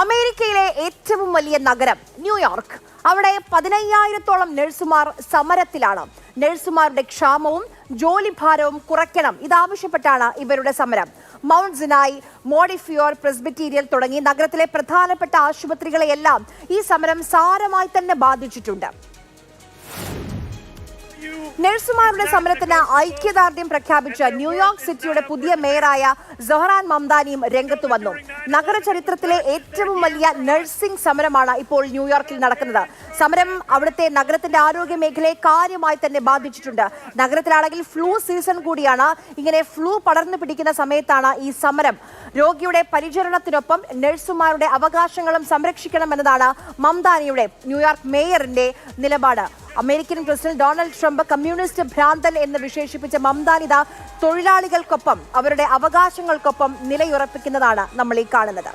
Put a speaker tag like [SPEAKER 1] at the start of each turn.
[SPEAKER 1] അമേരിക്കയിലെ ഏറ്റവും വലിയ നഗരം ന്യൂയോർക്ക്. അവിടെ 15,000-ഓളം നഴ്സുമാർ സമരത്തിലാണ്. നഴ്സുമാരുടെ ക്ഷാമവും ജോലിഭാരവും കുറയ്ക്കണം, ഇതാവശ്യപ്പെട്ടാണ് ഇവരുടെ സമരം. മൗണ്ട് സിനായ്, മോഡിഫിയോർ, പ്രസ്ബിറ്റീരിയൽ തുടങ്ങി നഗരത്തിലെ പ്രധാനപ്പെട്ട ആശുപത്രികളെയെല്ലാം ഈ സമരം സാരമായി തന്നെ ബാധിച്ചിട്ടുണ്ട്. നഴ്സുമാരുടെ സമരത്തിന് ഐക്യദാർഢ്യം പ്രഖ്യാപിച്ച ന്യൂയോർക്ക് സിറ്റിയുടെ പുതിയ മേയറായ സൊഹ്റാൻ മംദാനിയും രംഗത്ത് വന്നു. നഗര ചരിത്രത്തിലെ ഏറ്റവും വലിയ നഴ്സിംഗ് സമരമാണ് ഇപ്പോൾ ന്യൂയോർക്കിൽ നടക്കുന്നത്. സമരം അവിടുത്തെ നഗരത്തിന്റെ ആരോഗ്യ മേഖലയെ കാര്യമായി തന്നെ ബാധിച്ചിട്ടുണ്ട്. നഗരത്തിലാണെങ്കിൽ ഫ്ലൂ സീസൺ കൂടിയാണ്. ഇങ്ങനെ ഫ്ലൂ പടർന്നു പിടിക്കുന്ന സമയത്താണ് ഈ സമരം. രോഗിയുടെ പരിചരണത്തിനൊപ്പം നഴ്സുമാരുടെ അവകാശങ്ങളും സംരക്ഷിക്കണമെന്നതാണ് മംദാനിയുടെ, ന്യൂയോർക്ക് മേയറിന്റെ നിലപാട്. American president Donald Trump communist ഭ്രാന്തൻ എന്ന് വിശേഷിപ്പിച്ച മംദാനിത തൊഴിലാളികൾക്കൊപ്പം അവരുടെ അവകാശങ്ങൾക്കൊപ്പം നിലയുറപ്പിക്കുന്നതാണ് നമ്മൾ ഈ കാണുന്നത്.